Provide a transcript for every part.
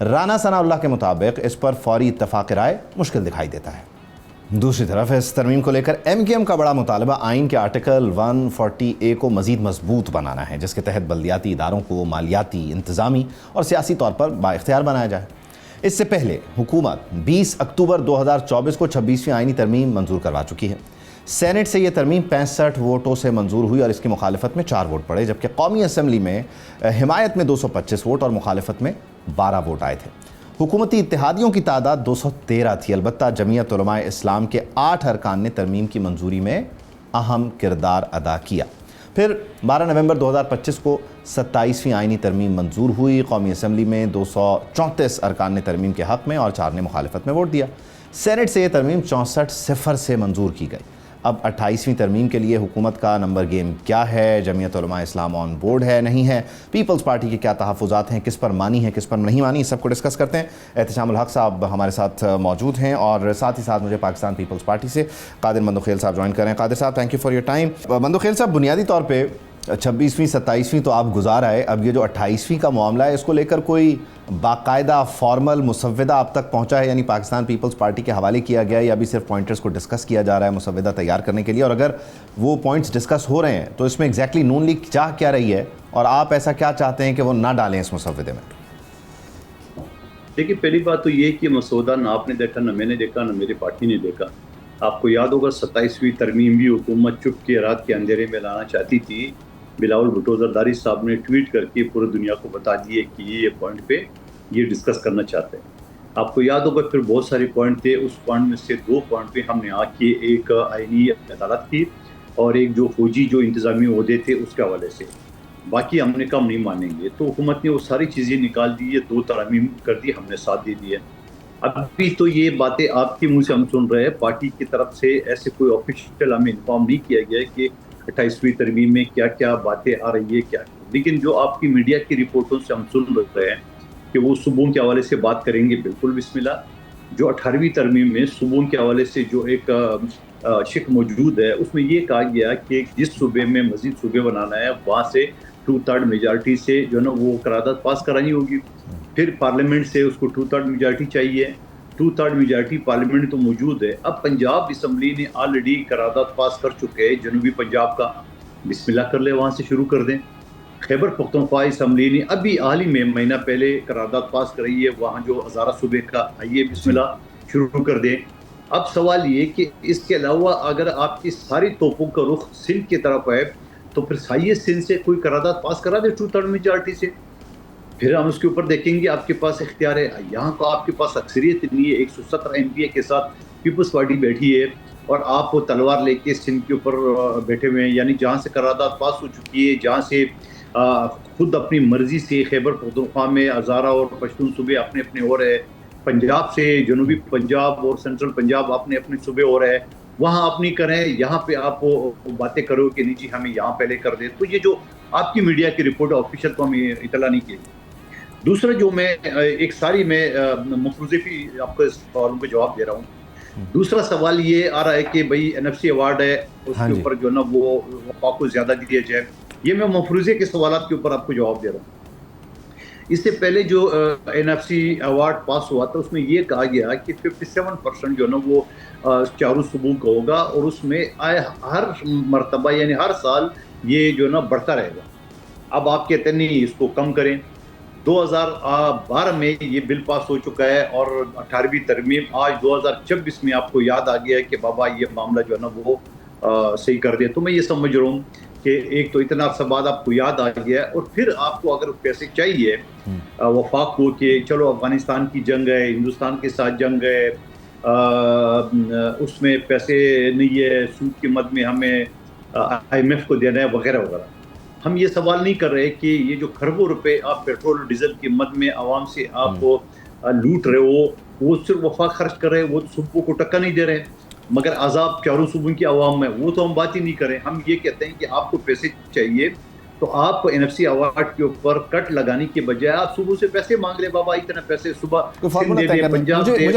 رانا ثناء اللہ کے مطابق اس پر فوری اتفاق رائے مشکل دکھائی دیتا ہے۔ دوسری طرف اس ترمیم کو لے کر ایم کیو ایم کا بڑا مطالبہ آئین کے آرٹیکل 140A کو مزید مضبوط بنانا ہے، جس کے تحت بلدیاتی اداروں کو مالیاتی، انتظامی اور سیاسی طور پر بااختیار بنایا جائے۔ اس سے پہلے حکومت 20 اکتوبر 2024 کو 26ویں آئینی ترمیم منظور کروا چکی ہے۔ سینٹ سے یہ ترمیم 65 ووٹوں سے منظور ہوئی اور اس کی مخالفت میں 4 ووٹ پڑے، جبکہ قومی اسمبلی میں حمایت میں 225 ووٹ اور مخالفت میں 12 ووٹ آئے تھے۔ حکومتی اتحادیوں کی تعداد 213 تھی، البتہ جمعیت علماء اسلام کے 8 ارکان نے ترمیم کی منظوری میں اہم کردار ادا کیا۔ پھر 12 نومبر 2025 کو 27ویں آئینی ترمیم منظور ہوئی۔ قومی اسمبلی میں 234 ارکان نے ترمیم کے حق میں اور 4 نے مخالفت میں ووٹ دیا۔ سینٹ سے یہ ترمیم 64-0 سے منظور کی گئی۔ اب 28ویں ترمیم کے لیے حکومت کا نمبر گیم کیا ہے؟ جمعیت علماء اسلام آن بورڈ ہے نہیں ہے؟ پیپلز پارٹی کے کیا تحفظات ہیں؟ کس پر مانی ہے، کس پر نہیں مانی؟ سب کو ڈسکس کرتے ہیں۔ احتشام الحق صاحب ہمارے ساتھ موجود ہیں اور ساتھ ہی ساتھ مجھے پاکستان پیپلز پارٹی سے قادر مندوخیل صاحب جوائن کر رہے ہیں۔ قادر صاحب thank you for your time. Mandokhel صاحب، بنیادی طور پہ 26ویں 27ویں تو آپ گزار آئے، اب یہ جو 28ویں کا معاملہ ہے اس کو لے کر کوئی باقاعدہ فارمل مسودہ آپ تک پہنچا ہے؟ یعنی پاکستان پیپلز پارٹی کے حوالے کیا گیا ہے یا ابھی صرف پوائنٹرز کو ڈسکس کیا جا رہا ہے مسودہ تیار کرنے کے لیے؟ اور اگر وہ پوائنٹس ڈسکس ہو رہے ہیں تو اس میں ایگزیکٹلی نون لیگ چاہ کیا رہی ہے اور آپ ایسا کیا چاہتے ہیں کہ وہ نہ ڈالیں اس مسودے میں؟ دیکھیے، پہلی بات تو یہ کہ مسودہ نہ آپ نے دیکھا، نہ میں نے دیکھا، نہ میری پارٹی نے دیکھا۔ آپ کو یاد ہوگا 27ویں ترمیم بھی حکومت چپ کے رات کے اندھیرے میں لانا چاہتی تھی۔ بلاول بھٹو زرداری صاحب نے ٹویٹ کر کے پوری دنیا کو بتا دیے کہ یہ پوائنٹ پہ یہ ڈسکس کرنا چاہتے ہیں۔ آپ کو یاد ہوگا پھر بہت سارے پوائنٹ تھے، اس پوائنٹ میں سے 2 پوائنٹ پہ ہم نے آ کے ایک آئینی عدالت کی اور ایک جو فوجی جو انتظامی عہدے تھے اس کے حوالے سے، باقی ہم نے کم نہیں مانیں گے۔ تو حکومت نے وہ ساری چیزیں نکال دی، یہ 2 ترامیم کر دی، ہم نے ساتھ دے دیا۔ ابھی تو یہ باتیں آپ کے منہ سے ہم سن رہے ہیں، پارٹی کی طرف سے ایسے کوئی آفیشیل ہمیں انفارم نہیں کیا گیا ہے کہ 28ویں ترمیم میں کیا کیا باتیں آ رہی ہے کیا، لیکن جو آپ کی میڈیا کی رپورٹوں سے ہم سن رہے ہیں کہ وہ صوبوں کے حوالے سے بات کریں گے، بالکل بسم اللہ۔ جو 18ویں ترمیم میں صوبوں کے حوالے سے جو ایک شک موجود ہے، اس میں یہ کہا گیا کہ جس صوبے میں مزید صوبے بنانا ہے وہاں سے 2/3 میجارٹی سے جو ہے نا وہ قرارداد پاس کرانی ہوگی۔ پھر پارلیمنٹ سے اس کو 2/3 میجارٹی چاہیے۔ 2/3 میجارٹی پارلیمنٹ تو موجود ہے۔ اب پنجاب اسمبلی نے آلریڈی قرارداد پاس کر چکے ہیں جنوبی پنجاب کا، بسم اللہ کر لے، وہاں سے شروع کر دیں۔ خیبر پختونخوا اسمبلی نے ابھی حال ہی میں مہینہ پہلے قرارداد پاس کرائی ہے، وہاں جو ہزارہ صوبے کا، آئیے بسم اللہ شروع کر دیں۔ اب سوال یہ کہ اس کے علاوہ اگر آپ کی ساری توپوں کا رخ سندھ کی طرف ہے تو پھر سائیے سندھ سے کوئی قرارداد پاس کرا دے 2/3 میجارٹی سے، پھر ہم اس کے اوپر دیکھیں گے۔ آپ کے پاس اختیار ہے، یہاں کو آپ کے پاس اکثریت نہیں ہے، 117 MP کے ساتھ پیپلز پارٹی بیٹھی ہے اور آپ وہ تلوار لے کے سندھ کے اوپر بیٹھے ہوئے ہیں، یعنی جہاں سے قرارداد پاس ہو چکی ہے، جہاں سے خود اپنی مرضی سے خیبر پختونخوا میں ہزارہ اور پشتون صوبے اپنے اپنے ہو رہے ہیں، پنجاب سے جنوبی پنجاب اور سینٹرل پنجاب اپنے اپنے صوبے ہو رہے ہیں، وہاں آپ نہیں کریں، یہاں پہ آپ باتیں کرو کہ نہیں جی ہمیں یہاں پہلے کر دیں۔ تو یہ جو آپ کی میڈیا کی رپورٹ آفیشیل تو ہمیں اطلاع نہیں کی۔ دوسرا جو میں ایک ساری میں مفروضے بھی آپ کو سوالوں کا جواب دے رہا ہوں۔ دوسرا سوال یہ آ رہا ہے کہ بھائی NFC ایوارڈ ہے، اس کے اوپر جو نا وہ وفاق کو زیادہ دیا جائے۔ یہ میں مفروضے کے سوالات کے اوپر آپ کو جواب دے رہا ہوں۔ اس سے پہلے جو NFC ایوارڈ پاس ہوا تھا اس میں یہ کہا گیا کہ 57% جو نا وہ 4 صوبوں کا ہوگا اور اس میں ہر مرتبہ یعنی ہر سال یہ جو نا بڑھتا رہے گا۔ اب آپ کہتے ہیں نہیں اس کو کم کریں۔ 2012 میں یہ بل پاس ہو چکا ہے اور 18ویں ترمیم آج 2026 میں آپ کو یاد آ گیا ہے کہ بابا یہ معاملہ جو ہے نا وہ صحیح کر دیں۔ تو میں یہ سمجھ رہا ہوں کہ ایک تو اتنا عرصہ بعد آپ کو یاد آ گیا ہے، اور پھر آپ کو اگر پیسے چاہیے وفاق کو کہ چلو افغانستان کی جنگ ہے، ہندوستان کے ساتھ جنگ ہے، اس میں پیسے نہیں ہے، سود کی مد میں ہمیں IMF کو دینا ہے وغیرہ وغیرہ۔ ہم یہ سوال نہیں کر رہے کہ یہ جو کھربوں روپے آپ پیٹرول ڈیزل کی مد میں عوام سے آپ لوٹ رہے ہو، وہ صرف وفاق خرچ کر رہے ہیں، وہ صوبوں کو ٹکا نہیں دے رہے ہیں، مگر عذاب 4 صوبوں کی عوام میں وہ تو ہم بات ہی نہیں کریں۔ ہم یہ کہتے ہیں کہ آپ کو پیسے چاہیے تو آپ کو NFC ایوارڈ کے اوپر کٹ لگانے کے بجائے آپ صوبوں سے پیسے مانگ لیں، بابا اتنا پیسے صبح مجھے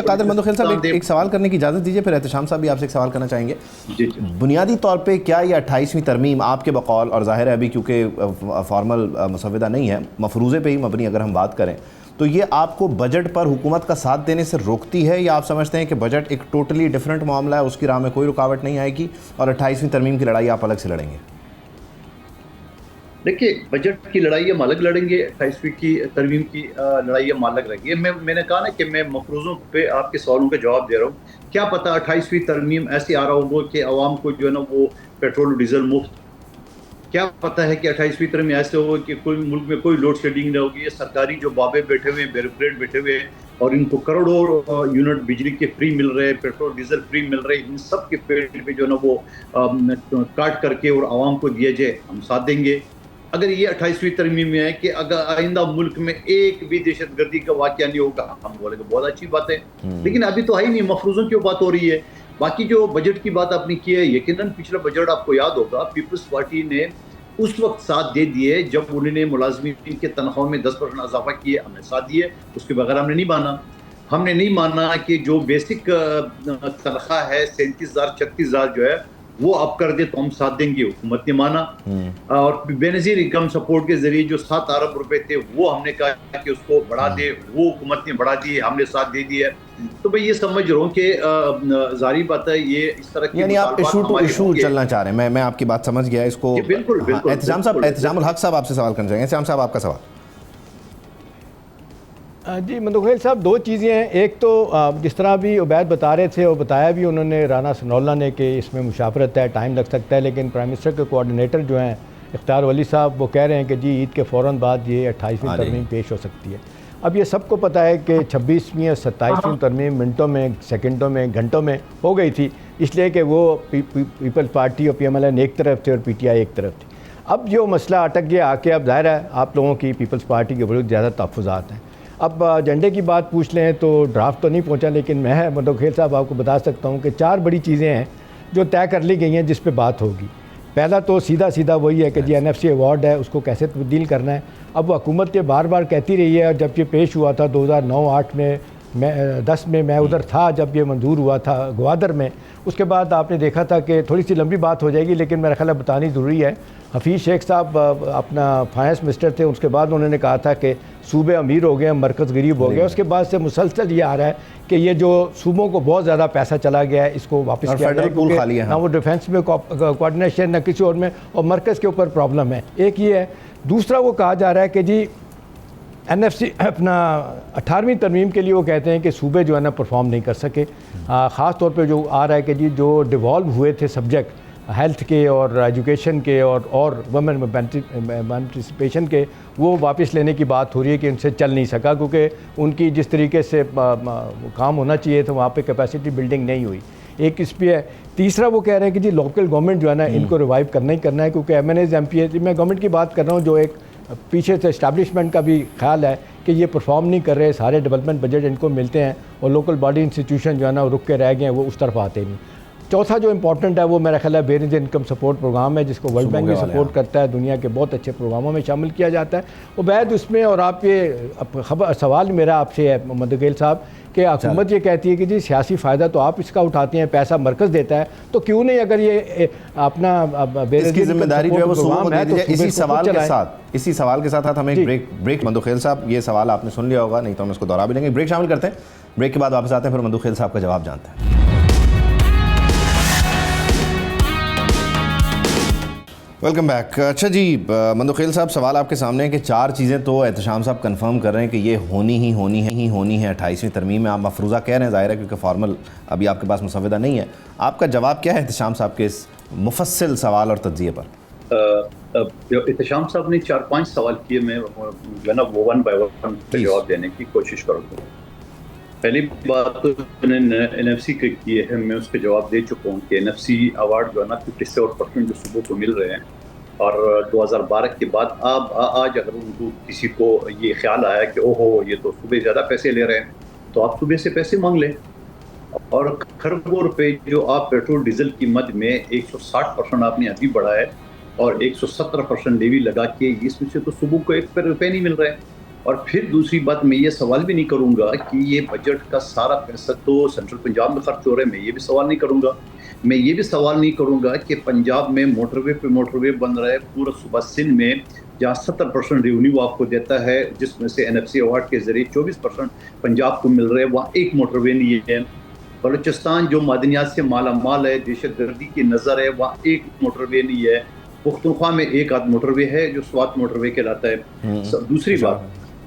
قادر مندوخیل صاحب ایک سوال کرنے کی اجازت دیجیے، پھر احتشام صاحب بھی آپ سے ایک سوال کرنا چاہیں گے۔ بنیادی طور پہ کیا یہ 28ویں ترمیم آپ کے بقول، اور ظاہر ہے ابھی کیونکہ فارمل مسودہ نہیں ہے، مفروضے پہ ہی مبنی اگر ہم بات کریں، تو یہ آپ کو بجٹ پر حکومت کا ساتھ دینے سے روکتی ہے، یا آپ سمجھتے ہیں کہ بجٹ ایک ٹوٹلی ڈیفرنٹ معاملہ ہے، اس کی راہ میں کوئی رکاوٹ نہیں آئے گی اور 28ویں ترمیم کی لڑائی آپ الگ سے لڑیں گے؟ دیکھیے، بجٹ کی لڑائی ہم الگ لڑیں گے، 28ویں کی ترمیم کی لڑائی ہم الگ لڑیں گے۔ میں نے کہا نا کہ میں مفروضوں پہ آپ کے سوالوں کا جواب دے رہا ہوں۔ کیا پتہ 28ویں ترمیم ایسے آ رہا ہوگا کہ عوام کو جو ہے نا وہ پیٹرول اور ڈیزل مفت، کیا پتہ ہے کہ 28ویں ترمیم ایسے ہوگا کہ کوئی ملک میں کوئی لوڈ شیڈنگ نہ ہوگی، یہ سرکاری جو بابے بیٹھے ہوئے ہیں، بیوروکریٹ بیٹھے ہوئے ہیں اور ان کو کروڑوں یونٹ بجلی کے فری مل رہے ہیں، پیٹرول ڈیزل فری مل رہے ہیں، ان سب کے پیٹ پہ جو ہے نا وہ کاٹ کر کے اور عوام کو دیا جائے، ہم ساتھ دیں گے۔ اگر یہ 28ویں ترمیم میں ہے کہ اگر آئندہ ملک میں ایک بھی دہشت گردی کا واقعہ نہیں ہوگا، ہم بولیں گے بہت اچھی بات ہے، لیکن ابھی تو ہے ہی نہیں، مفروضوں کی بات ہو رہی ہے۔ باقی جو بجٹ کی بات آپ نے کی ہے، یقیناً پچھلا بجٹ آپ کو یاد ہوگا، پیپلز پارٹی نے اس وقت ساتھ دے دیے جب انہوں نے ملازمین کے تنخواہوں میں 10% اضافہ کیے، ہم نے ساتھ دیے، اس کے بغیر ہم نے نہیں مانا۔ ہم نے نہیں مانا کہ جو بیسک تنخواہ ہے 37,000 36,000 جو ہے وہ آپ کر دے تو ہم ساتھ دیں گے، حکومت نے مانا۔ اور بے نظیر انکم سپورٹ کے ذریعے جو 7 ارب روپے تھے وہ ہم نے کہا کہ اس کو بڑھا دے، وہ حکومت نے بڑھا دیے، ہم نے ساتھ دے دیا۔ تو میں یہ سمجھ رہا ہوں کہ ظاہری بات ہے یہ اس طرح کی، یعنی آپ ایشو ٹو ایشو چلنا چاہ رہے ہیں۔ میں آپ کی بات سمجھ گیا اس کو۔ بالکل بالکل۔ احتشام صاحب، احتشام الحق صاحب آپ سے سوال کرنا چاہیں گے۔ احتشام صاحب آپ کا سوال۔ جی مندوخیل صاحب، دو چیزیں ہیں۔ ایک تو جس طرح بھی عبید بتا رہے تھے اور بتایا بھی انہوں نے، رانا ثناءاللہ نے، کہ اس میں مشاورت ہے، ٹائم لگ سکتا ہے، لیکن پرائم منسٹر کے کوآرڈینیٹر جو ہیں اختیار ولی صاحب، وہ کہہ رہے ہیں کہ جی عید کے فوراً بعد یہ 28ویں ترمیم پیش ہو سکتی ہے۔ اب یہ سب کو پتہ ہے کہ 26ویں اور 27ویں ترمیم منٹوں میں، سیکنڈوں میں، گھنٹوں میں ہو گئی تھی، اس لیے کہ وہ پیپلز پارٹی اور پی ایم ایل این ایک طرف تھے اور پی ٹی آئی ایک طرف تھی۔ اب جو مسئلہ اٹک گیا کہ اب ظاہر ہے آپ لوگوں کی پیپلز پارٹی کے بڑے زیادہ تحفظات ہیں۔ اب ایجنڈے کی بات پوچھ لیں تو ڈرافٹ تو نہیں پہنچا، لیکن میں مندوخیل صاحب آپ کو بتا سکتا ہوں کہ 4 بڑی چیزیں ہیں جو طے کر لی گئی ہیں جس پہ بات ہوگی۔ پہلا تو سیدھا وہی ہے کہ جی این ایف سی ایوارڈ ہے، اس کو کیسے تبدیل کرنا ہے۔ اب حکومت یہ بار بار کہتی رہی ہے، اور جب یہ پیش ہوا تھا 2009-8 میں 10 میں میں ادھر تھا جب یہ منظور ہوا تھا گوادر میں، اس کے بعد آپ نے دیکھا تھا کہ تھوڑی سی لمبی بات ہو جائے گی لیکن میرا خیال ہے بتانی ضروری ہے۔ حفیظ شیخ صاحب اپنا فائنانس منسٹر تھے، اس کے بعد انہوں نے کہا تھا کہ صوبے امیر ہو گئے، مرکز غریب ہو گیا۔ اس کے بعد سے مسلسل یہ آ رہا ہے کہ یہ جو صوبوں کو بہت زیادہ پیسہ چلا گیا ہے، اس کو واپس کیا جائے، کیونکہ نہ وہ ڈیفینس میں کوآرڈینیشن، نہ کسی اور میں، اور مرکز کے اوپر پرابلم ہے۔ ایک یہ ہے۔ دوسرا وہ کہا جا رہا ہے کہ جی این ایف سی اپنا 18ویں ترمیم کے لیے وہ کہتے ہیں کہ صوبے جو ہے نا پرفارم نہیں کر سکے، خاص طور پہ جو آ رہا ہے کہ جی جو ڈیوالو ہوئے تھے سبجیکٹ ہیلتھ کے اور ایجوکیشن کے اور ویمن ایمانسپیشن کے، وہ واپس لینے کی بات ہو رہی ہے کہ ان سے چل نہیں سکا، کیونکہ ان کی جس طریقے سے کام ہونا چاہیے تھا وہاں پہ کیپیسٹی بلڈنگ نہیں ہوئی۔ ایک اس پہ ہے۔ تیسرا وہ کہہ رہے ہیں کہ جی لوکل گورنمنٹ جو ہے نا ان کو ریوائیو کرنا ہی کرنا ہے، کیونکہ M N As M P As, میں گورنمنٹ کی بات کر رہا ہوں جو ایک پیچھے سے اسٹیبلشمنٹ کا بھی خیال ہے کہ یہ پرفارم نہیں کر رہے، سارے ڈیولپمنٹ بجٹ ان کو ملتے ہیں اور لوکل باڈی انسٹیٹیوشن جو ہے نا رک کے رہ گئے ہیں، وہ اس طرف آتے نہیں۔ چوتھا جو امپورٹنٹ ہے وہ میرا خیال ہے بیرنز انکم سپورٹ پروگرام ہے، جس کو ورلڈ بینک بھی سپورٹ کرتا ہے، دنیا کے بہت اچھے پروگراموں میں شامل کیا جاتا ہے۔ عبید اس میں، اور آپ یہ سوال میرا آپ سے ہے مندوخیل صاحب کہ حکومت یہ کہتی ہے کہ جی سیاسی فائدہ تو آپ اس کا اٹھاتے ہیں، پیسہ مرکز دیتا ہے، تو کیوں نہیں اگر یہ اپنا اس کی ذمہ داری جو ہے وہ صوبوں کو دے دی جائے۔ اسی سوال کے ساتھ ہم ایک بریک مندوخیل صاحب، یہ سوال آپ نے سن لیا ہوگا، نہیں تو ہم اس کو دوہرا بھی لیں گے۔ بریک شامل کرتے ہیں، بریک کے بعد واپس آتے ہیں، پھر مندوخیل صاحب کا جواب جانتے ہیں۔ Welcome back. اچھا جی مندوخیل صاحب، سوال آپ کے سامنے ہے کہ 4 چیزیں تو احتشام صاحب کنفرم کر رہے ہیں کہ یہ ہونی ہے 28ویں ترمیم میں۔ آپ مفروضہ کہہ رہے ہیں، ظاہر ہے کیونکہ فارمل ابھی آپ کے پاس مسودہ نہیں ہے۔ آپ کا جواب کیا ہے احتشام صاحب کے اس مفصل سوال اور تجزیے پر؟ احتشام صاحب نے 4-5 سوال کیے، میں جو ہے نا وہ 1 بائی 1 جواب دینے کی کوشش کروں گا۔ پہلی بات تو میں نے این ایف سی کے کیے ہیں، میں اس کے جواب دے چکا ہوں کہ این ایف سی ایوارڈ جو ہے نا 57% جو صوبوں کو مل رہے ہیں، اور 2012 کے بعد آج اگر ان کو کسی کو یہ خیال آیا کہ اوہو یہ تو صوبے زیادہ پیسے لے رہے ہیں، تو آپ صوبے سے پیسے مانگ لیں، اور کھربوں روپے جو آپ پیٹرول ڈیزل کی مد میں 160% آپ نے ابھی بڑھا ہے، اور 117% لیوی لگا کے اس میں سے تو صوبوں کو 1 روپے نہیں مل رہے ہیں۔ اور پھر دوسری بات، میں یہ سوال بھی نہیں کروں گا کہ یہ بجٹ کا سارا پیسہ تو سینٹرل پنجاب میں خرچ ہو رہا ہے، میں یہ بھی سوال نہیں کروں گا۔ میں یہ بھی سوال نہیں کروں گا کہ پنجاب میں موٹر وے پہ موٹر وے بن رہا ہے، پورا صوبہ سندھ میں جہاں 70% ریونیو آپ کو دیتا ہے، جس میں سے NFC ایوارڈ کے ذریعے 24% پنجاب کو مل رہے ہیں، وہاں ایک موٹر وے نہیں ہے۔ بلوچستان جو معدنیات سے مالا مال ہے، دہشت گردی کی نظر ہے، وہاں ایک موٹر وے نہیں ہے۔ پختونخوا میں ایک آدھ موٹر وے ہے جو سوات موٹر وے کہلاتا ہے۔ دوسری بات،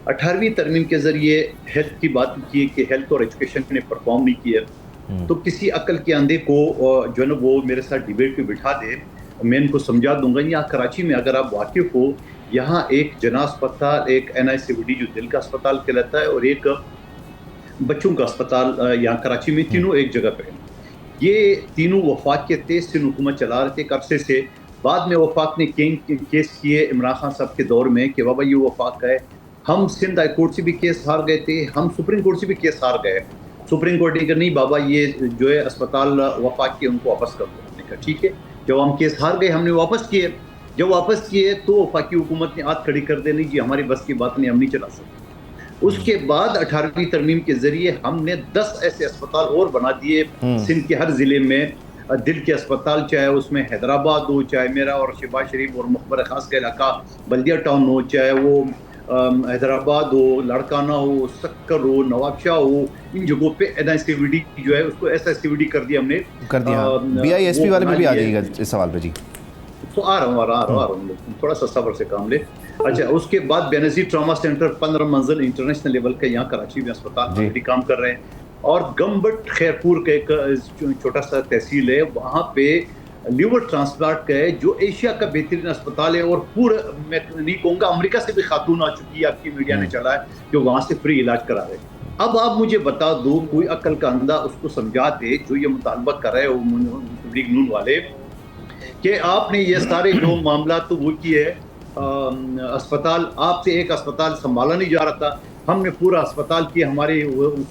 18ویں ترمیم کے ذریعے ہیلتھ کی بات کی کہ ہیلتھ اور ایجوکیشن نے پرفارم نہیں کیا، تو کسی عقل کے اندھے کو جو ہے نا وہ میرے ساتھ ڈیبیٹ پہ بٹھا دے، میں ان کو سمجھا دوں گا۔ یہاں کراچی میں اگر آپ واقف ہو، یہاں ایک جناح اسپتال، ایک NICVD جو دل کا اسپتال کہلاتا ہے، اور ایک بچوں کا اسپتال یہاں کراچی میں، تینوں ایک جگہ پہ ہیں۔ یہ تینوں وفاق کے 23 دن حکومت چلا رہے تھے ایک عرصے سے۔ بعد میں وفاق نے کیس کیے عمران خان صاحب کے دور میں کہ بابا یہ وفاق کا ہے۔ ہم سندھ ہائی کورٹ سے بھی کیس ہار گئے تھے، ہم سپریم کورٹ سے بھی کیس ہار گئے۔ سپریم کورٹ نے کہا نہیں بابا یہ جو ہے اسپتال وفاق کے ان کو واپس کر دو۔ ہم نے کہا ٹھیک ہے، جب ہم کیس ہار گئے ہم نے واپس کیے۔ جب واپس کیے تو وفاقی حکومت نے ہاتھ کھڑی کر دے، نہیں جی ہماری بس کی بات نہیں، ہم نہیں چلا سکتے۔ اس کے بعد 18ویں ترمیم کے ذریعے ہم نے 10 ایسے اسپتال اور بنا دیے سندھ کے ہر ضلع میں۔ دل کے اسپتال چاہے اس میں حیدرآباد ہو، چاہے میرا اور شہباز شریف اور مخبر خاص کا علاقہ بلدیہ ٹاؤن ہو، چاہے وہ حیدرآباد ہو، لاڑکانہ ہو، سکر ہو، نواب شاہ ہو، ان جگہوں پہ NICVD جو ہے اس کو SICVD کر دیا ہم نے، کر دیا۔ BISP والے بھی آ جائیے گا اس سوال پہ جی۔ تو آ رہا ہوں تھوڑا سا صبر سے کام لے۔ اچھا، اس کے بعد بینظیر ٹراما سینٹر 15 منزل انٹرنیشنل لیول کا یہاں کراچی میں اسپتال بھی کام کر رہے ہیں۔ اور گمبٹ خیرپور کا ایک چھوٹا سا تحصیل ہے، وہاں پہ لیور ٹرانسپلانٹ کا ہے جو ایشیا کا بہترین اسپتال ہے، اور پورا میں نہیں کہوں گا امریکہ سے بھی خاتون آ چکی ہے، آپ کی میڈیا نے چلا ہے، جو وہاں سے فری علاج کرا رہے ہیں۔ اب آپ مجھے بتا دو، کوئی عقل کا اندھا اس کو سمجھا دے جو یہ مطالبہ کر رہے ہو لیگ نون والے، کہ آپ نے یہ سارے جو معاملات تو وہ کیے ہے، اسپتال آپ سے ایک اسپتال سنبھالا نہیں جا رہا تھا، ہم نے پورا اسپتال کیا ہمارے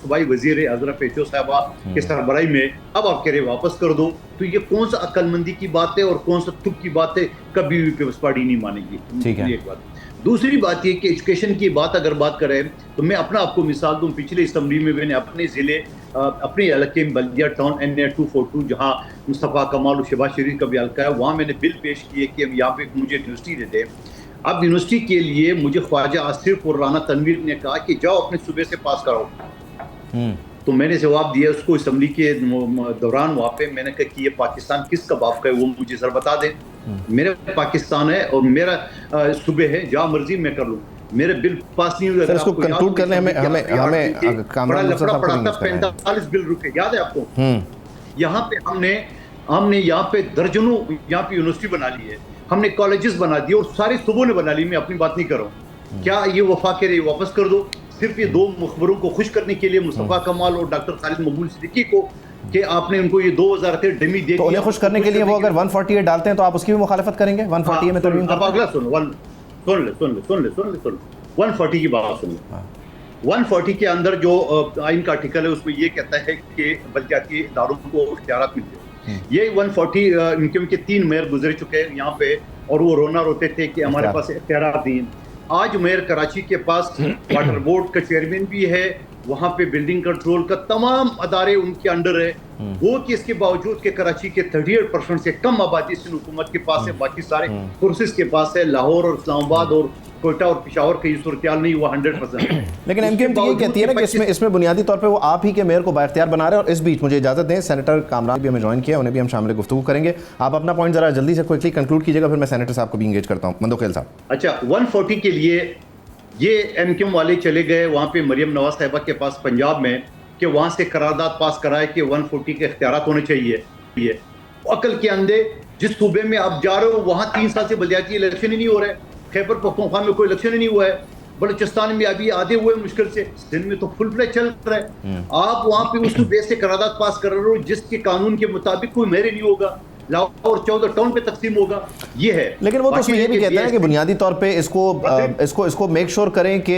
صوبائی وزیر حضرت پیچو صاحبہ کے سربراہی میں، اب آپ کہہ رہے واپس کر دو۔ تو یہ کون سا عقل مندی کی بات ہے اور کون سا تک کی بات ہے؟ کبھی بھی پیپلز پارٹی نہیں مانے گی۔ ٹھیک ہے، ایک بات۔ دوسری بات یہ کہ ایجوکیشن کی بات اگر بات کریں تو میں اپنا آپ کو مثال دوں، پچھلے اسمبلی میں میں نے اپنے ضلع اپنے علاقے میں بلدیہ ٹاؤن NA 242 جہاں مصطفیٰ کمال اور شہباز شریف کا بھی حلقہ ہے، وہاں میں نے بل پیش کیے کہ یہاں پہ مجھے یونیورسٹی دے دیں۔ اب یونیورسٹی کے لیے مجھے خواجہ آصف اور رانا تنویر نے کہا کہ جاؤ اپنے صوبے سے پاس کراؤ۔ تو میں نے جواب دیا اس کو اسمبلی کے دوران، وہاں پہ میں نے کہا کہ یہ پاکستان کس کا باپ کا ہے وہ مجھے ذرا بتا دیں۔ میرا پاکستان ہے اور میرا صوبے ہے، جہاں مرضی میں کر لوں، میرے بل پاس نہیں ہوئے۔ اس کو کنکلوڈ کرنے ہمیں بڑا لفڑا پڑا تھا، 45 بل رکے، یاد ہے آپ کو؟ یہاں پہ ہم نے یہاں پہ درجنوں یہاں پہ یونیورسٹی بنا لی ہے، ہم نے کالجز بنا دیے اور سارے صوبوں نے بنا لی۔ میں اپنی بات نہیں کر رہا ہوں۔ کیا یہ وفاق رہے واپس کر دو؟ صرف یہ دو مخبروں کو خوش کرنے کے لیے، مصطفیٰ کمال اور ڈاکٹر خالد مقبول صدیقی کو، کہ آپ نے ان کو یہ 2 وزارتیں ڈمی دے دی۔ تو انہیں خوش کرنے کے لیے وہ اگر 148 ڈالتے ہیں تو آپ اس کی بھی مخالفت کریں گے؟ 148 میں ترمیم آپ اگلا سن لے 140 کی بات سن لے۔ 140 کے اندر جو آئین کا آرٹیکل ہے اس میں یہ کہتا ہے کہ بلدیاتی اداروں کو اختیارات ملتے ہیں۔ یہ 140 ان کے 3 میئر گزر چکے ہیں یہاں پہ، اور وہ رونا روتے تھے کہ ہمارے پاس اختیارات نہیں ہیں۔ آج میئر کراچی کے پاس واٹر بورڈ کا چیئرمین بھی ہے، وہاں پہ بلڈنگ کنٹرول کا تمام ادارے ان کے انڈر ہے۔ وہ کہ اس کے باوجود کہ کراچی کے 38% سے کم آبادی سندھ حکومت کے پاس ہے، باقی سارے فورسز کے پاس ہے، لاہور اور اسلام آباد اور کوئٹہ اور پشاور کا یہ صورتحال نہیں ہوا 100%۔ لیکن ایم کیو ایم یہ کہتی ہے نا کہ اس میں بنیادی طور پہ وہ آپ ہی کے میئر کو بااختیار بنا رہے ہیں۔ اور اس بیچ مجھے اجازت دیں، سینیٹر کامران بھی ہمیں جوائن کیا، انہیں بھی ہم شامل گفتگو کریں گے۔ آپ اپنا پوائنٹ ذرا جلدی سے کوئکلی کنکلوڈ کیجیے گا، پھر میں سینیٹر صاحب کو بھی انگیج کرتا ہوں۔ مندوخیل صاحب۔ اچھا، 140 کے لیے یہ ایم کیو ایم والے چلے گئے وہاں پہ مریم نواز صاحبہ کے پاس پنجاب میں، کہ وہاں سے قرارداد پاس کرائے کہ 140 کے اختیارات ہونے چاہیے۔ عقل کے اندھے، جس صوبے میں آپ جا رہے ہو وہاں 3 سال سے بلدیاتی الیکشن ہی نہیں ہو رہے، خیبر پختونخوا میں کوئی الیکشن ہی نہیں ہوا ہے، بلوچستان میں ابھی آدھے ہوئے مشکل سے، سندھ میں تو فل فلیج چل رہا ہے۔ آپ وہاں پہ اس صوبے سے قرارداد پاس کر رہے ہو جس کے قانون کے مطابق کوئی میئر نہیں ہوگا، لاہور 14 ٹاؤن پہ تقسیم ہوگا، یہ ہے۔ لیکن وہ تو اس میں یہ بھی کہتے ہیں کہ بنیادی طور پہ اس کو میک شور کریں کہ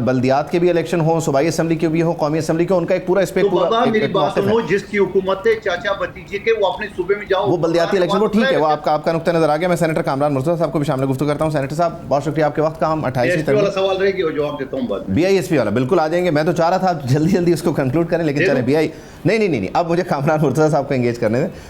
بلدیات کے بھی الیکشن ہوں، صوبائی اسمبلی کے بھی ہوں، قومی اسمبلی کے، ان کا ایک پورا اس پہ پورا میری بات سنو، جس کی حکومت ہے چاچا بھتیجے کے، وہ اپنے صوبے میں جاؤ، وہ بلدیاتی الیکشن وہ ٹھیک ہے، وہ آپ کا نقطہ نظر آ گیا۔ میں سینیٹر کامران مرتضیٰ صاحب کو بھی شامل گفتگو کرتا ہوں۔ سینیٹر صاحب بہت شکریہ آپ کے وقت کا۔ ہم 28 والا سوال رہے گی اور جواب دیتا ہوں بعد میں۔ BISP والا بالکل آ جائیں گے، میں تو چاہ رہا تھا جلدی اس کو کنکلوڈ کریں، لیکن چلیں نہیں اب مجھے کامران مرتضیٰ صاحب کو انگیج کرنے دیں۔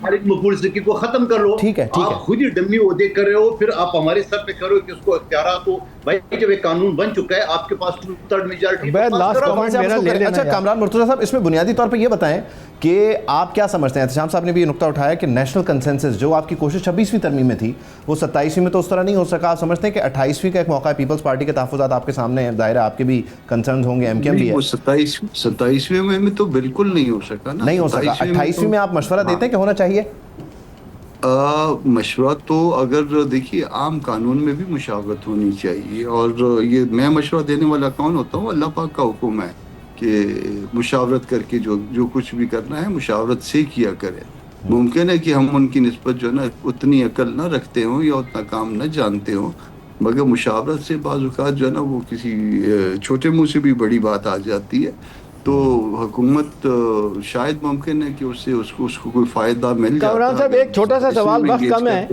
مالک مقبول صدیقی کو ختم کر لو. ٹھیک ہے آپ خود ہی ڈمی عہدے کر رہے ہو, پھر آپ ہمارے سر پہ کرو کہ اس کو اختیارات ہو. بھائی جب ایک قانون بن چکا ہے, آپ کے پاس 2/3 میجارٹی. اچھا کامران مرتضیٰ صاحب, اس میں بنیادی طور پہ یہ بتائیں کہ آپ کیا سمجھتے ہیں, احتشام صاحب نے بھی یہ نقطہ اٹھایا کہ نیشنل کنسنسس جو آپ کی کوشش 26ویں ترمیم میں تھی وہ 27ویں میں تو اس طرح نہیں ہو سکا. آپ سمجھتے ہیں کہ 28ویں کا ایک موقع ہے, پیپلز پارٹی کے تحفظات آپ کے سامنے ہیں, ظاہر ہے آپ کے بھی کنسرنز ہوں گے, ایم کیو ایم بھی ہے. 27ویں میں تو بالکل نہیں ہو سکا نا, نہیں ہو سکا. 28ویں میں آپ مشورہ دیتے ہیں کہ ہونا چاہیے؟ مشورہ تو اگر دیکھیے عام قانون میں بھی مشاورت ہونی چاہیے, اور یہ میں مشورہ دینے والا کون ہوتا ہوں؟ اللہ پاک کا حکم ہے کہ مشاورت کر کے جو کچھ بھی کرنا ہے مشاورت سے کیا کرے. ممکن ہے کہ ہم ان کی نسبت جو ہے نا اتنی عقل نہ رکھتے ہوں یا اتنا کام نہ جانتے ہوں, مگر مشاورت سے بعض اوقات جو ہے نا وہ کسی چھوٹے منہ سے بھی بڑی بات آ جاتی ہے. تو حکومت شاید ممکن ہے کہ اس کو کوئی فائدہ مل جاتا ہے. کامران صاحب ایک چھوٹا سا سوال, وقت کم ہے,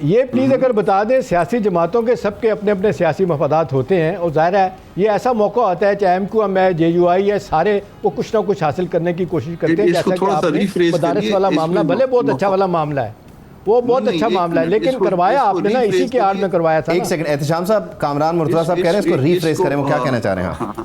یہ پلیز اگر بتا دیں, سیاسی جماعتوں کے سب کے اپنے اپنے سیاسی مفادات ہوتے ہیں, اور ظاہر ہے یہ ایسا موقع ہوتا ہے, چاہے ایم کیو ایم ہے, جے یو آئی ہے, سارے وہ کچھ نہ کچھ حاصل کرنے کی کوشش کرتے ہیں. جیسا کہ آپ نے مدارس والا معاملہ بھلے بہت اچھا والا معاملہ ہے, وہ بہت اچھا معاملہ ہے, لیکن کروایا آپ نے نا اسی کے آڑ میں کروایا تھا. ایک سیکنڈ, احتشام صاحب, کامران مرتضیٰ صاحب کہہ رہے ہیں اس کو ری فریز کریں, وہ کیا کہنا چاہ رہے ہیں؟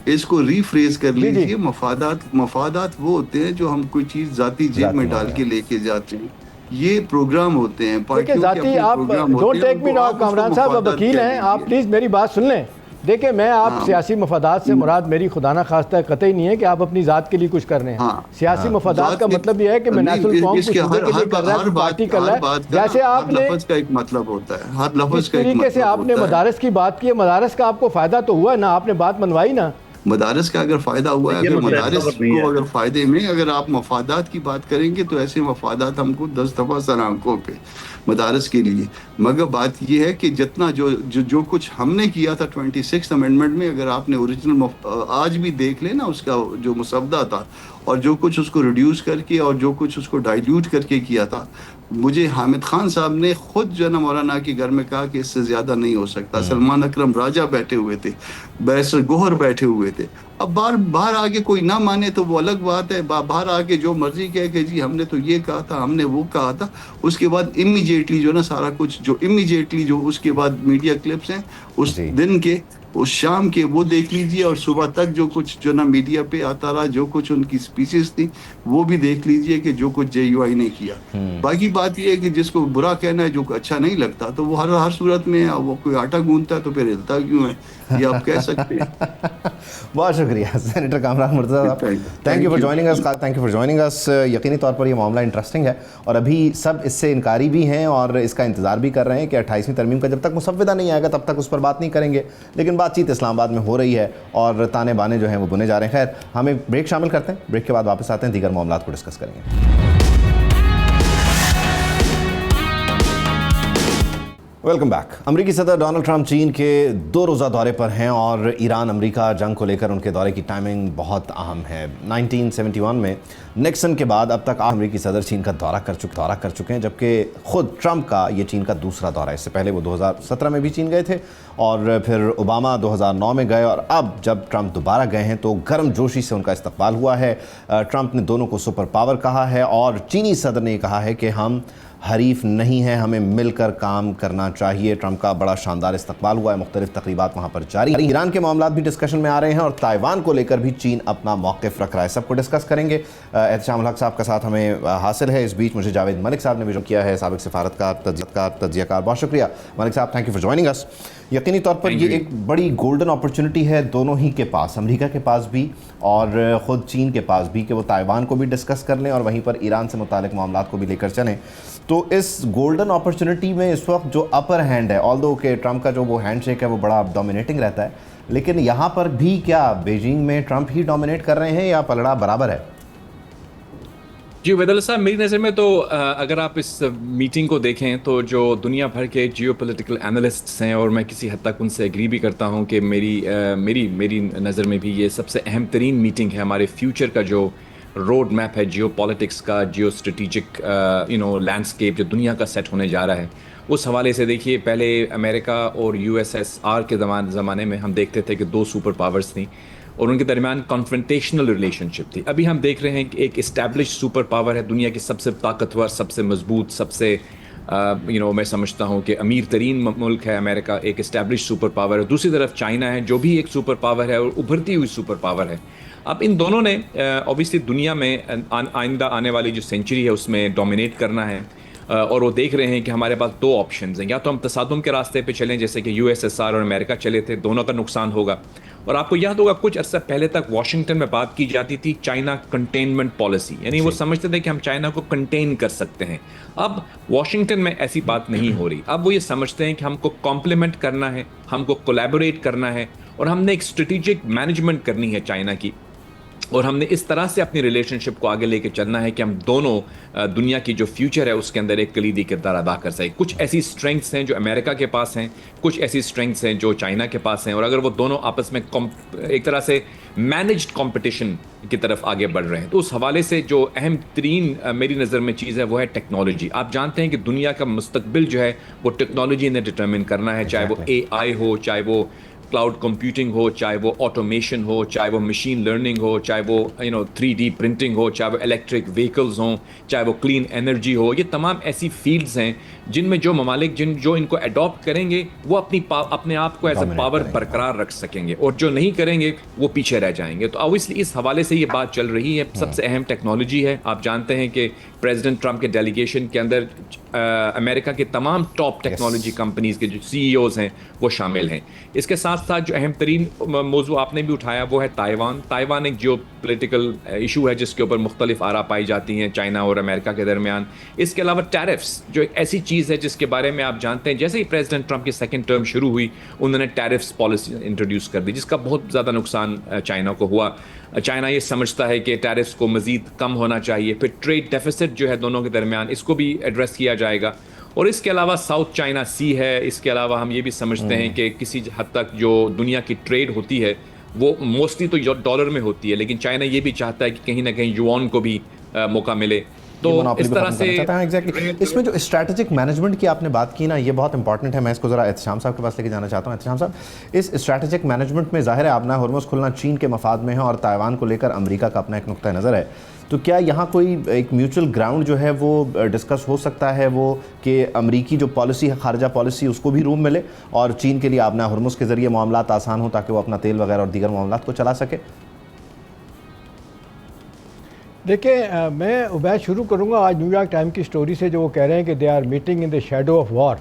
اس کو ری فریز کر لیجیے. مفادات وہ ہوتے ہیں جو ہم کوئی چیز ذاتی جیب میں ڈال کے لے کے جاتے ہیں. یہ پروگرام ہوتے ہیں پارٹیوں کے اپنے پروگرام ہوتے ہیں. Don't take me wrong, Kamran صاحب آپ وکیل ہیں, آپ پلیز میری بات سن لیں. دیکھیں میں آپ سیاسی مفادات سے مراد میری خدا نہ خواستہ قطعی نہیں ہے کہ آپ اپنی ذات کے لیے کچھ کر رہے ہیں. سیاسی مفادات کا مطلب یہ ہے کہ میں نیشنل قوم کو صوبے کے لیے کر رہا ہوں, پارٹی کر رہا ہے. جیسے آپ نے لفظ کا ایک مطلب ہوتا ہے, ہر لفظ کا ایک طریقے سے آپ نے مدارس کی بات کی ہے, مدارس کا آپ کو فائدہ تو ہوا نا, آپ نے بات منوائی نا. مدارس کا اگر فائدہ ہوا ہے, اگر مدارس کو اگر فائدے میں اگر آپ مفادات کی بات کریں گے تو ایسے مفادات ہم کو 10 دفعہ سر آنکھوں پہ مدارس کے لیے. مگر بات یہ ہے کہ جتنا جو کچھ ہم نے کیا تھا 26 امینڈمنٹ میں, اگر آپ نے اوریجنل آج بھی دیکھ لیں نا اس کا جو مسودہ تھا, اور جو کچھ اس کو ریڈیوس کر کے اور جو کچھ اس کو ڈائلیوٹ کر کے کیا تھا, مجھے حامد خان صاحب نے خود جو ہے نا مولانا کے گھر میں کہا کہ اس سے زیادہ نہیں ہو سکتا. سلمان اکرم راجہ بیٹھے ہوئے تھے, بیرسٹر گوہر بیٹھے ہوئے تھے. اب باہر آگے کوئی نہ مانے تو وہ الگ بات ہے, باہر آگے جو مرضی کہے کہ جی ہم نے تو یہ کہا تھا, ہم نے وہ کہا تھا. اس کے بعد امیجیٹلی جو نا سارا کچھ جو امیجیٹلی جو اس کے بعد میڈیا کلپس ہیں اس دن کے, اس شام کے, وہ دیکھ لیجئے, اور صبح تک جو کچھ جو نا میڈیا پہ آتا رہا, جو کچھ ان کی سپیچز تھی وہ بھی دیکھ لیجئے کہ جو کچھ جے یو آئی نے کیا. باقی بات یہ ہے کہ جس کو برا کہنا ہے, جو اچھا نہیں لگتا, تو وہ ہر صورت میں وہ کوئی آٹا گوندتا ہے تو پھر ہلتا کیوں ہے, یہ آپ کہہ سکتے ہیں. بہت شکریہ سینیٹر کامران مرتضیٰ صاحب, thank you for joining us. Thank you for joining us. یقینی طور پر یہ معاملہ انٹرسٹنگ ہے, اور ابھی سب اس سے انکاری بھی ہیں اور اس کا انتظار بھی کر رہے ہیں کہ 28ویں ترمیم کا جب تک مسودہ نہیں آئے گا تب تک اس پر بات نہیں کریں گے. لیکن بات چیت اسلام آباد میں ہو رہی ہے اور تانے بانے جو ہیں وہ بنے جا رہے ہیں. خیر, ہمیں بریک شامل کرتے ہیں, بریک کے بعد واپس آتے ہیں, دیگر معاملات کو ڈسکس کریں گے. Welcome back. امریکی صدر ڈونلڈ ٹرمپ چین کے 2 روزہ دورے پر ہیں اور ایران امریکہ جنگ کو لے کر ان کے دورے کی ٹائمنگ بہت اہم ہے. 1971 میں نکسن کے بعد اب تک امریکی صدر چین کا دورہ کر چکے ہیں, جبکہ خود ٹرمپ کا یہ چین کا دوسرا دورہ ہے. اس سے پہلے وہ 2017 میں بھی چین گئے تھے, اور پھر اوباما 2009 میں گئے, اور اب جب ٹرمپ دوبارہ گئے ہیں تو گرم جوشی سے ان کا استقبال ہوا ہے. ٹرمپ نے دونوں کو سپر پاور کہا ہے, اور چینی صدر نے یہ کہا ہے کہ ہم حریف نہیں ہیں, ہمیں مل کر کام کرنا چاہیے. ٹرمپ کا بڑا شاندار استقبال ہوا ہے, مختلف تقریبات وہاں پر جاری ہیں. ایران کے معاملات بھی ڈسکشن میں آ رہے ہیں, اور تائیوان کو لے کر بھی چین اپنا موقف رکھ رہا ہے. سب کو ڈسکس کریں گے. احتشام الحق صاحب کا ساتھ ہمیں حاصل ہے. اس بیچ مجھے جاوید ملک صاحب نے بھی جو کیا ہے, سابق سفارتکار, تجزیہ کار. بہت شکریہ ملک صاحب, thank you for joining us. یقینی طور پر یہ ایک بڑی گولڈن اپرچونٹی ہے دونوں ہی کے پاس, امریکہ کے پاس بھی اور خود چین کے پاس بھی, کہ وہ تائیوان کو بھی ڈسکس کر لیں اور وہیں پر ایران سے متعلق معاملات کو بھی لے کر چلیں. تو اس گولڈن اپرچونٹی میں اس وقت جو اپر ہینڈ ہے, آلدو کہ ٹرمپ کا جو وہ ہینڈ شیک ہے وہ بڑا ڈومینیٹنگ رہتا ہے, لیکن یہاں پر بھی کیا بیجنگ میں ٹرمپ ہی ڈومینیٹ کر رہے ہیں یا پلڑا برابر ہے؟ جی عبید اللہ صاحب, میری نظر میں تو اگر آپ اس میٹنگ کو دیکھیں تو جو دنیا بھر کے جیو پولیٹیکل اینالسٹس ہیں, اور میں کسی حد تک ان سے ایگری بھی کرتا ہوں کہ میری نظر میں بھی یہ سب سے اہم ترین میٹنگ ہے ہمارے فیوچر کا جو روڈ میپ ہے جیو پالیٹکس کا, جیو اسٹریٹجک لینڈسکیپ جو دنیا کا سیٹ ہونے جا رہا ہے, اس حوالے سے دیکھیے پہلے امریکہ اور USSR کے زمانے میں ہم دیکھتے تھے کہ دو سپر پاورز تھیں اور ان کے درمیان کانفرنٹیشنل ریلیشن شپ تھی. ابھی ہم دیکھ رہے ہیں کہ ایک اسٹیبلش سپر پاور ہے, دنیا کی سب سے طاقتور, سب سے مضبوط, سب سے میں سمجھتا ہوں کہ امیر ترین ملک ہے امریکہ, ایک اسٹیبلش سپر پاور ہے. دوسری طرف چائنا ہے جو بھی ایک سپر پاور ہے اور ابھرتی ہوئی سپر پاور ہے. اب ان دونوں نے اوبیسلی دنیا میں آئندہ آنے والی جو سینچری ہے اس میں ڈومینیٹ کرنا ہے, اور وہ دیکھ رہے ہیں کہ ہمارے پاس دو آپشنز ہیں, یا تو ہم تصادم کے راستے پہ چلیں جیسے کہ USSR اور امریکہ چلے تھے, دونوں کا نقصان ہوگا. اور آپ کو یاد ہوگا کچھ عرصہ پہلے تک واشنگٹن میں بات کی جاتی تھی چائنا کنٹینمنٹ پالیسی, یعنی وہ سمجھتے تھے کہ ہم چائنا کو کنٹین کر سکتے ہیں. اب واشنگٹن میں ایسی بات نہیں ہو رہی, اب وہ یہ سمجھتے ہیں کہ ہم کو کمپلیمنٹ کرنا ہے, ہم کو کولیبوریٹ کرنا ہے, اور ہم نے ایک اسٹریٹجک مینجمنٹ کرنی ہے چائنا کی, اور ہم نے اس طرح سے اپنی ریلیشن شپ کو آگے لے کے چلنا ہے کہ ہم دونوں دنیا کی جو فیوچر ہے اس کے اندر ایک کلیدی کردار ادا کر سکیں. کچھ ایسی اسٹرینگس ہیں جو امریکہ کے پاس ہیں, کچھ ایسی اسٹرینگس ہیں جو چائنا کے پاس ہیں, اور اگر وہ دونوں آپس میں ایک طرح سے مینجڈ کمپٹیشن کی طرف آگے بڑھ رہے ہیں, تو اس حوالے سے جو اہم ترین میری نظر میں چیز ہے وہ ہے ٹیکنالوجی. آپ جانتے ہیں کہ دنیا کا مستقبل جو ہے وہ ٹیکنالوجی نے ڈٹرمن کرنا ہے, چاہے وہ AI ہو, چاہے وہ کلاؤڈ کمپیوٹنگ ہو, چاہے وہ آٹومیشن ہو, چاہے وہ مشین لرننگ ہو, چاہے وہ 3D پرنٹنگ ہو, چاہے وہ الیکٹرک وہیکلز ہوں, چاہے وہ کلین انرجی ہو. یہ تمام ایسی فیلڈز ہیں جن میں جو ممالک جو ان کو اڈاپٹ کریں گے وہ اپنے آپ کو ایز اے پاور برقرار رکھ سکیں گے, اور جو نہیں کریں گے وہ پیچھے رہ جائیں گے. تو اوبیسلی اس حوالے سے یہ بات چل رہی ہے. سب سے اہم ٹیکنالوجی ہے. آپ جانتے ہیں کہ پریزیڈنٹ ٹرمپ کے ڈیلیگیشن کے اندر امریکہ کے تمام ٹاپ ٹیکنالوجی کمپنیز کے جو CEOs ہیں وہ شامل ہیں. اس کے ساتھ ساتھ جو اہم ترین موضوع آپ نے بھی اٹھایا وہ ہے تائیوان. تائیوان ایک جیو پولیٹیکل ایشو ہے جس کے اوپر مختلف آراء پائی جاتی ہیں چائنا اور امریکہ کے درمیان. اس کے علاوہ ٹیرفس جو ایک ایسی چیز ہے جس کے بارے میں آپ جانتے ہیں جیسے ہی پریزیڈنٹ ٹرمپ کی سیکنڈ ٹرم شروع ہوئی انہوں نے ٹیرفس پالیسی انٹروڈیوس کر دی جس کا بہت زیادہ نقصان چائنا کو ہوا. چائنا یہ سمجھتا ہے کہ ٹیرفس کو مزید کم ہونا چاہیے. پھر ٹریڈ ڈیفیسٹ جو ہے دونوں کے درمیان اس کو بھی ایڈریس کیا جائے گا. اور اس کے علاوہ ساؤتھ چائنا سی ہے. اس کے علاوہ ہم یہ بھی سمجھتے ہیں کہ کسی حد تک جو دنیا کی ٹریڈ ہوتی ہے وہ موسٹلی تو ڈالر میں ہوتی ہے, لیکن چائنا یہ بھی چاہتا ہے کہ کہیں نہ کہیں یوان کو بھی موقع ملے. تو اس طرح سے اس میں جو اسٹریٹجک مینجمنٹ کی آپ نے بات کی نا یہ بہت امپورٹنٹ ہے. میں اس کو ذرا احتشام صاحب کے پاس لے کے جانا چاہتا ہوں. احتشام صاحب, اس اسٹریٹجک مینجمنٹ میں ظاہر ہے آبنا ہرمز کھلنا چین کے مفاد میں ہے اور تائیوان کو لے کر امریکہ کا اپنا ایک نقطہ نظر ہے. تو کیا یہاں کوئی ایک میوچل گراؤنڈ جو ہے وہ ڈسکس ہو سکتا ہے وہ کہ امریکی جو پالیسی ہے خارجہ پالیسی اس کو بھی روم ملے اور چین کے لیے آبنا ہرمز کے ذریعے معاملات آسان ہوں تاکہ وہ اپنا تیل وغیرہ اور دیگر معاملات کو چلا سکے؟ دیکھیں میں عبید شروع کروں گا آج نیو یارک ٹائم کی سٹوری سے جو وہ کہہ رہے ہیں کہ they are meeting in the shadow of war,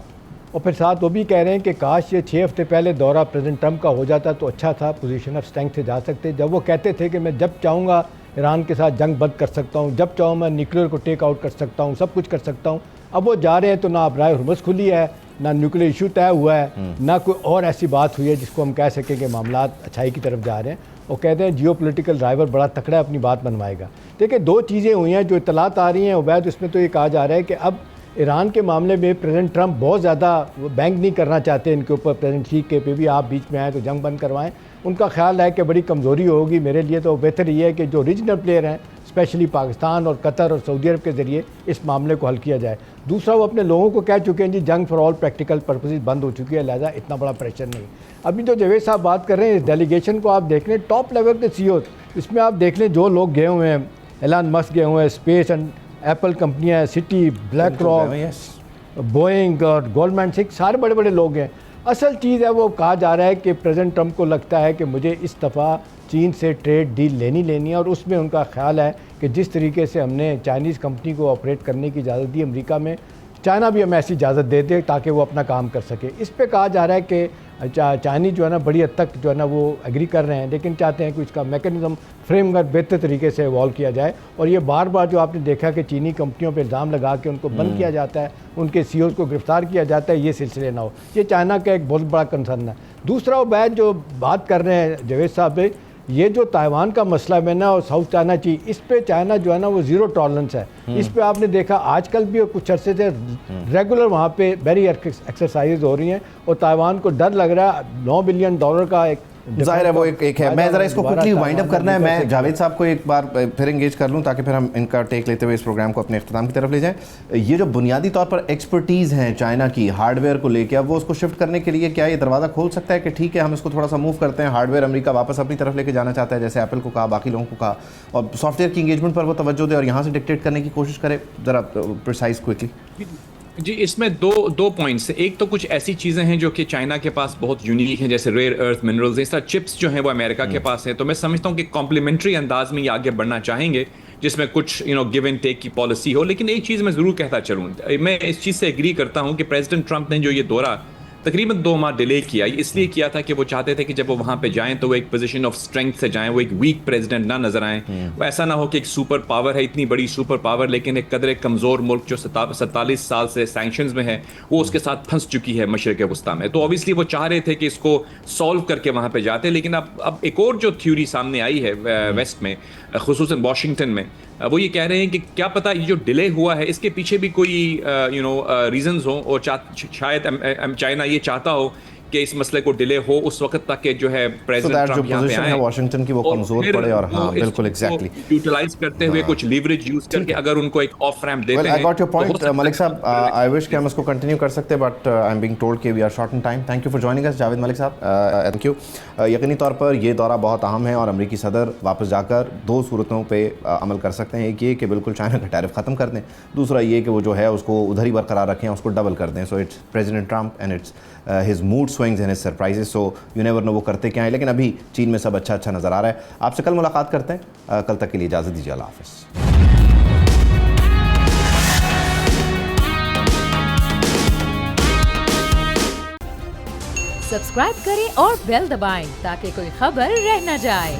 اور پھر ساتھ وہ بھی کہہ رہے ہیں کہ کاش یہ 6 ہفتے پہلے دورہ پریزیڈنٹ ٹرمپ کا ہو جاتا تو اچھا تھا, پوزیشن آف اسٹرینتھ سے جا سکتے. جب وہ کہتے تھے کہ میں جب چاہوں گا ایران کے ساتھ جنگ بند کر سکتا ہوں, جب چاہوں میں نیوکلیر کو ٹیک آؤٹ کر سکتا ہوں, سب کچھ کر سکتا ہوں. اب وہ جا رہے ہیں تو نہ ابراہ ہرمز کھلی ہے, نہ نیوکلیر ایشو طے ہوا ہے, نہ کوئی اور ایسی بات ہوئی ہے جس کو ہم کہہ سکیں کہ معاملات اچھائی کی طرف جا رہے ہیں. وہ کہتے ہیں جیو پولیٹیکل ڈرائیور بڑا تکڑا اپنی بات منوائے گا. دیکھیں دو چیزیں ہوئی ہیں جو اطلاعات آ رہی ہیں عبید, اس میں تو یہ کہا جا رہا ہے کہ اب ایران کے معاملے میں پریزیڈنٹ ٹرمپ بہت زیادہ بینک نہیں کرنا چاہتے ان کے اوپر. پریزیڈنٹ شی کے پہ بھی آپ بیچ میں آئیں تو جنگ بند کروائیں. ان کا خیال ہے کہ بڑی کمزوری ہوگی. میرے لیے تو بہتر یہ ہے کہ جو ریجنل پلیئر ہیں اسپیشلی پاکستان اور قطر اور سعودی عرب کے ذریعے اس معاملے کو حل کیا جائے. دوسرا وہ اپنے لوگوں کو کہہ چکے ہیں جی جنگ فار آل پریکٹیکل پرپسز بند ہو چکی ہے, لہٰذا اتنا بڑا پریشر نہیں. ابھی جو جاوید صاحب بات کر رہے ہیں اس ڈیلیگیشن کو آپ دیکھ لیں, ٹاپ لیول کے CEOs اس میں آپ دیکھ لیں جو لوگ گئے ہوئے ہیں, ایلان مسک گئے ہوئے ہیں, اسپیس اینڈ ایپل کمپنیاں ہیں, سٹی, بلیک راک, بوئنگ اور گولڈمین سیکس, سارے بڑے بڑے لوگ ہیں. اصل چیز ہے وہ کہا جا رہا ہے کہ پریزیڈنٹ ٹرمپ کو لگتا ہے کہ مجھے اس دفعہ چین سے ٹریڈ ڈیل لینی ہے, اور اس میں ان کا خیال ہے کہ جس طریقے سے ہم نے چائنیز کمپنی کو آپریٹ کرنے کی اجازت دی امریکہ میں, چائنا بھی ہمیں ایسی اجازت دے دے تاکہ وہ اپنا کام کر سکے. اس پہ کہا جا رہا ہے کہ چائنی جو ہے نا بڑی حد تک جو ہے نا وہ ایگری کر رہے ہیں, لیکن چاہتے ہیں کہ اس کا میکینزم فریم ورک بہتر طریقے سے ایوالو کیا جائے. اور یہ بار بار جو آپ نے دیکھا کہ چینی کمپنیوں پہ الزام لگا کے ان کو بند کیا جاتا ہے, ان کے CEOs کو گرفتار کیا جاتا ہے, یہ سلسلے نہ ہو. یہ چائنا کا ایک بہت بڑا کنسرن ہے. دوسرا وہ بات جو بات کر رہے ہیں جاوید صاحب, یہ جو تائیوان کا مسئلہ میں نا اور ساؤتھ چائنا سی, اس پہ چائنا جو ہے نا وہ زیرو ٹالرنس ہے. اس پہ آپ نے دیکھا آج کل بھی کچھ عرصے سے ریگولر وہاں پہ ویری ایکسرسائز ہو رہی ہیں, اور تائیوان کو ڈر لگ رہا ہے $9 بلین کا ایک ظاہر ہے وہ ایک ہے. میں ذرا اس کو کوئکلی وائنڈ اپ کرنا ہے. میں جاوید صاحب کو ایک بار پھر انگیج کر لوں تاکہ پھر ہم ان کا ٹیک لیتے ہوئے اس پروگرام کو اپنے اختتام کی طرف لے جائیں. یہ جو بنیادی طور پر ایکسپرٹیز ہیں چائنا کی ہارڈ ویئر کو لے کے, اب وہ اس کو شفٹ کرنے کے لیے کیا یہ دروازہ کھول سکتا ہے کہ ٹھیک ہے ہم اس کو تھوڑا سا موو کرتے ہیں, ہارڈ ویئر امریکہ واپس اپنی طرف لے کے جانا چاہتا ہے جیسے ایپل کو کہا, باقی لوگوں کو کہا, اور سافٹ ویئر کی انگیجمنٹ پر وہ توجہ دے اور یہاں سے ڈکٹیٹ کرنے کی کوشش کرے؟ ذرا پریسائز کوئکلی. جی اس میں دو پوائنٹس ہیں. ایک تو کچھ ایسی چیزیں ہیں جو کہ چائنا کے پاس بہت یونیک ہیں, جیسے ریئر ارتھ منرلز, اس طرح چپس جو ہیں وہ امریکہ کے پاس ہیں. تو میں سمجھتا ہوں کہ کمپلیمنٹری انداز میں یہ آگے بڑھنا چاہیں گے جس میں کچھ گیو اینڈ ٹیک کی پالیسی ہو. لیکن ایک چیز میں ضرور کہتا چلوں, میں اس چیز سے ایگری کرتا ہوں کہ پریزیڈنٹ ٹرمپ نے جو یہ دورہ تقریباً 2 ماہ ڈیلے کیا, اس لیے کیا تھا کہ وہ چاہتے تھے کہ جب وہ وہاں پہ جائیں تو وہ ایک پوزیشن آف اسٹرینتھ سے جائیں, وہ ایک ویک پریزیڈنٹ نہ نظر آئیں. وہ ایسا نہ ہو کہ ایک سپر پاور ہے, اتنی بڑی سپر پاور, لیکن ایک قدرے کمزور ملک جو 47 سال سے سینکشنز میں ہے, وہ اس کے ساتھ پھنس چکی ہے مشرق وسطیٰ میں. تو اوبیسلی وہ چاہ رہے تھے کہ اس کو سالو کر کے وہاں پہ جاتے. لیکن اب ایک اور جو تھیوری سامنے آئی ہے ویسٹ میں, خصوصاً واشنگٹن میں, وہ یہ کہہ رہے ہیں کہ کیا پتہ یہ جو ڈیلے ہوا ہے اس کے پیچھے بھی کوئی ریزنز ہوں, اور شاید چائنا یہ چاہتا ہو کہ اس مسئلے کو ڈیلے ہو اس وقت تک کہ جو ہے پریزیڈنٹ ٹرمپ یہاں پہ آئیں, واشنگٹن کی وہ کمزور پڑے, اور ہاں بالکل ایگزیکٹلی یوٹیلائز کرتے ہوئے کچھ لیوریج یوز کر کے اگر ان کو ایک آف ریمپ دیتے ہیں. آئی گاٹ یور پوائنٹ ملک صاحب. آئی وش کہ ہم اس کو کنٹینیو کر سکتے, but I am being told کہ we are short in time. Thank you for joining us Javed Malik صاحب, تھینک یو. یقینی طور پر یہ دورہ بہت اہم ہے اور امریکی صدر واپس جا کر 2 صورتوں پہ عمل کر سکتے ہیں. ایک یہ کہ بالکل چائنا کا ٹیرف ختم کر دیں, دوسرا یہ کہ وہ جو ہے اس کو ادھر ہی برقرار رکھیں, اس کو ڈبل کر دیں. So it's President Trump and it's his mood swings and his surprises. So you never know وہ کرتے کیا ہیں, لیکن ابھی چین میں سب اچھا نظر آ رہا ہے. آپ سے کل ملاقات کرتے ہیں, کل تک کے لیے اجازت دیجیے. اللہ حافظ. سبسکرائب کریں اور بیل دبائیں تاکہ کوئی خبر رہ نہ جائے.